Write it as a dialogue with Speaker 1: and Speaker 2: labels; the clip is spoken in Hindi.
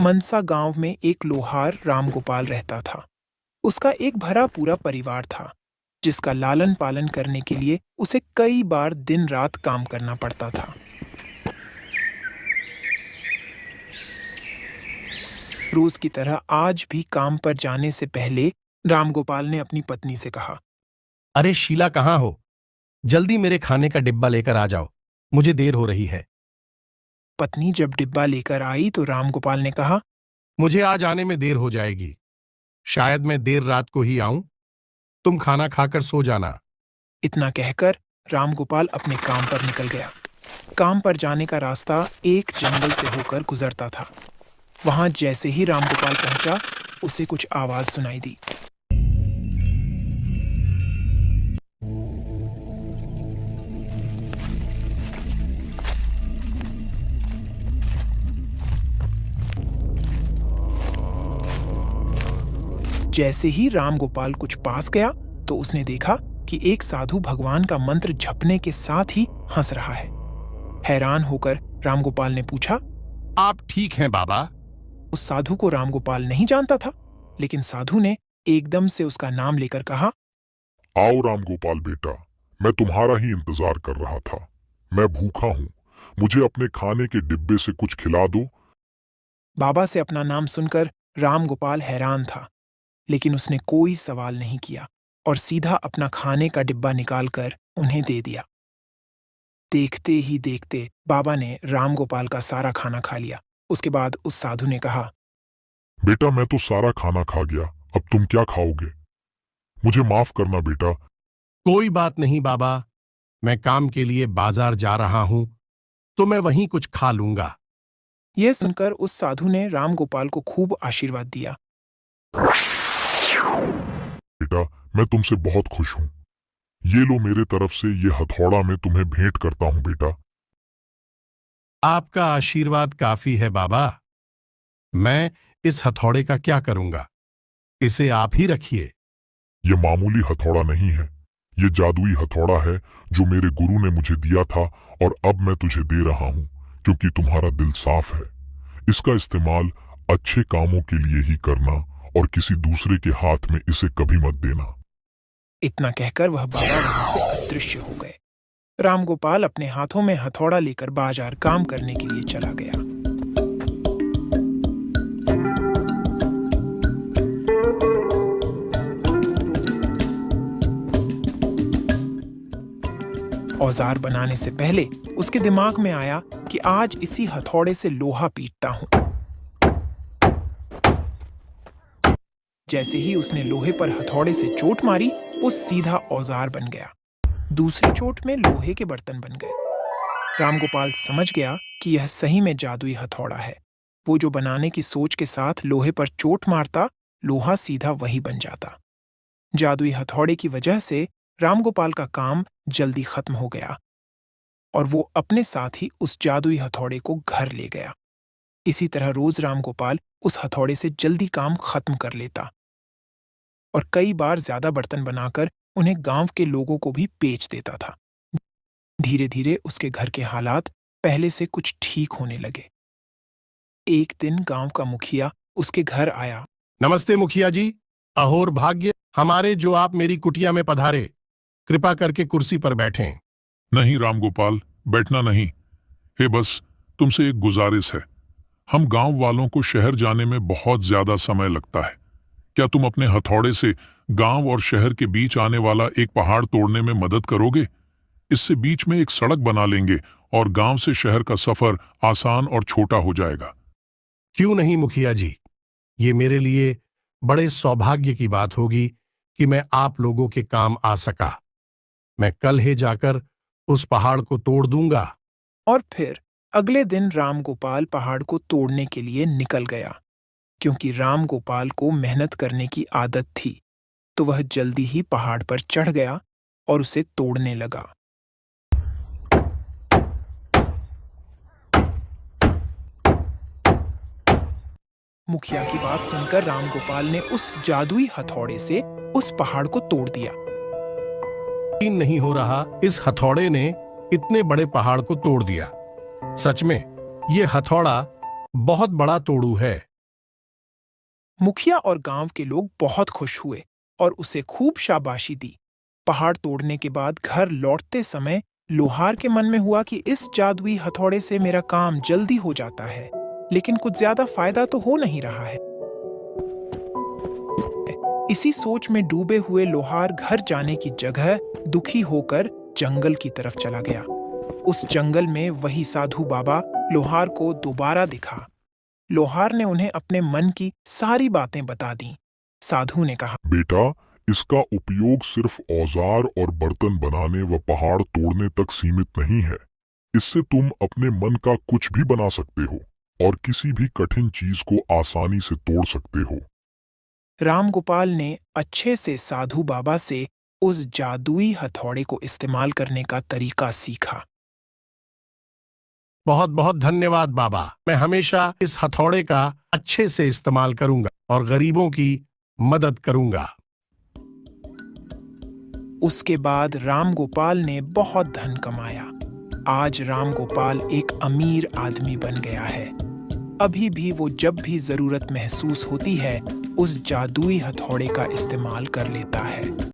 Speaker 1: मनसा गांव में एक लोहार रामगोपाल रहता था। उसका एक भरा पूरा परिवार था, जिसका लालन पालन करने के लिए उसे कई बार दिन रात काम करना पड़ता था। रोज की तरह आज भी काम पर जाने से पहले रामगोपाल ने अपनी पत्नी से कहा,
Speaker 2: अरे शीला, कहाँ हो? जल्दी मेरे खाने का डिब्बा लेकर आ जाओ, मुझे देर हो रही है।
Speaker 1: पत्नी जब डिब्बा लेकर आई तो रामगोपाल ने कहा,
Speaker 2: मुझे आज आने में देर हो जाएगी। शायद मैं देर रात को ही आऊं। तुम खाना खाकर सो जाना।
Speaker 1: इतना कहकर रामगोपाल अपने काम पर निकल गया। काम पर जाने का रास्ता एक जंगल से होकर गुजरता था। वहां जैसे ही रामगोपाल पहुंचा, उसे कुछ आवाज सुनाई दी। जैसे ही रामगोपाल कुछ पास गया तो उसने देखा कि एक साधु भगवान का मंत्र जपने के साथ ही हंस रहा है। हैरान होकर रामगोपाल ने पूछा,
Speaker 2: आप ठीक हैं बाबा?
Speaker 1: उस साधु को रामगोपाल नहीं जानता था, लेकिन साधु ने एकदम से उसका नाम लेकर कहा,
Speaker 3: आओ रामगोपाल बेटा, मैं तुम्हारा ही इंतजार कर रहा था। मैं भूखा हूँ, मुझे अपने खाने के डिब्बे से कुछ खिला दो।
Speaker 1: बाबा से अपना नाम सुनकर रामगोपाल हैरान था, लेकिन उसने कोई सवाल नहीं किया और सीधा अपना खाने का डिब्बा निकालकर उन्हें दे दिया। देखते ही देखते बाबा ने रामगोपाल का सारा खाना खा लिया। उसके बाद उस साधु ने कहा,
Speaker 3: बेटा मैं तो सारा खाना खा गया, अब तुम क्या खाओगे? मुझे माफ करना बेटा।
Speaker 2: कोई बात नहीं बाबा, मैं काम के लिए बाजार जा रहा हूं, तो मैं वहीं कुछ खा लूंगा।
Speaker 1: यह सुनकर उस साधु ने रामगोपाल को खूब आशीर्वाद दिया।
Speaker 3: बेटा मैं तुमसे बहुत खुश हूँ। ये लो मेरे तरफ से ये हथौड़ा मैं तुम्हें भेंट करता हूँ बेटा।
Speaker 2: आपका आशीर्वाद काफी है बाबा। मैं इस हथौड़े का क्या करूंगा? इसे आप ही रखिए।
Speaker 3: ये मामूली हथौड़ा नहीं है, ये जादुई हथौड़ा है जो मेरे गुरु ने मुझे दिया था और अब मैं तुझे दे रहा हूँ, क्योंकि तुम्हारा दिल साफ है। इसका इस्तेमाल अच्छे कामों के लिए ही करना और किसी दूसरे के हाथ में इसे कभी मत देना।
Speaker 1: इतना कहकर वह बाबा वहां से अदृश्य हो गए। रामगोपाल अपने हाथों में हथौड़ा लेकर बाजार काम करने के लिए चला गया। औजार बनाने से पहले उसके दिमाग में आया कि आज इसी हथौड़े से लोहा पीटता हूं। जैसे ही उसने लोहे पर हथौड़े से चोट मारी, वो सीधा औजार बन गया। दूसरी चोट में लोहे के बर्तन बन गए। रामगोपाल समझ गया कि यह सही में जादुई हथौड़ा है। वो जो बनाने की सोच के साथ लोहे पर चोट मारता, लोहा सीधा वही बन जाता। जादुई हथौड़े की वजह से रामगोपाल का काम जल्दी खत्म हो गया और वो अपने साथ ही उस जादुई हथौड़े को घर ले गया। इसी तरह रोज रामगोपाल उस हथौड़े से जल्दी काम खत्म कर लेता और कई बार ज्यादा बर्तन बनाकर उन्हें गांव के लोगों को भी बेच देता था। धीरे धीरे उसके घर के हालात पहले से कुछ ठीक होने लगे। एक दिन गांव का मुखिया उसके घर आया।
Speaker 2: नमस्ते मुखिया जी। अहोर भाग्य हमारे जो आप मेरी कुटिया में पधारे। कृपा करके कुर्सी पर बैठें।
Speaker 3: नहीं रामगोपाल, बैठना नहीं है, बस तुमसे एक गुजारिश है। हम गांव वालों को शहर जाने में बहुत ज्यादा समय लगता है। क्या तुम अपने हथौड़े से गांव और शहर के बीच आने वाला एक पहाड़ तोड़ने में मदद करोगे? इससे बीच में एक सड़क बना लेंगे और गांव से शहर का सफर आसान और छोटा हो जाएगा।
Speaker 2: क्यों नहीं मुखिया जी, ये मेरे लिए बड़े सौभाग्य की बात होगी कि मैं आप लोगों के काम आ सका। मैं कल ही जाकर उस पहाड़ को तोड़ दूंगा।
Speaker 1: और फिर अगले दिन रामगोपाल पहाड़ को तोड़ने के लिए निकल गया। क्योंकि रामगोपाल को मेहनत करने की आदत थी, तो वह जल्दी ही पहाड़ पर चढ़ गया और उसे तोड़ने लगा। मुखिया की बात सुनकर रामगोपाल ने उस जादुई हथौड़े से उस पहाड़ को तोड़ दिया।
Speaker 2: यकीन नहीं हो रहा, इस हथौड़े ने इतने बड़े पहाड़ को तोड़ दिया। सच में ये हथौड़ा बहुत बड़ा तोड़ू है।
Speaker 1: मुखिया और गांव के लोग बहुत खुश हुए और उसे खूब शाबाशी दी। पहाड़ तोड़ने के बाद घर लौटते समय लोहार के मन में हुआ कि इस जादुई हथौड़े से मेरा काम जल्दी हो जाता है, लेकिन कुछ ज्यादा फायदा तो हो नहीं रहा है। इसी सोच में डूबे हुए लोहार घर जाने की जगह दुखी होकर जंगल की तरफ चला गया। उस जंगल में वही साधु बाबा लोहार को दोबारा दिखा। लोहार ने उन्हें अपने मन की सारी बातें बता दी। साधु ने कहा,
Speaker 3: बेटा, इसका उपयोग सिर्फ औजार और बर्तन बनाने व पहाड़ तोड़ने तक सीमित नहीं है। इससे तुम अपने मन का कुछ भी बना सकते हो और किसी भी कठिन चीज को आसानी से तोड़ सकते हो।
Speaker 1: राम गोपाल ने अच्छे से साधु बाबा से उस जादुई हथौड़े को इस्तेमाल करने का तरीका सीखा।
Speaker 2: बहुत बहुत धन्यवाद बाबा। मैं हमेशा इस हथौड़े का अच्छे से इस्तेमाल करूंगा और गरीबों की मदद करूंगा।
Speaker 1: उसके बाद राम गोपाल ने बहुत धन कमाया। आज राम गोपाल एक अमीर आदमी बन गया है। अभी भी वो जब भी जरूरत महसूस होती है, उस जादुई हथौड़े का इस्तेमाल कर लेता है।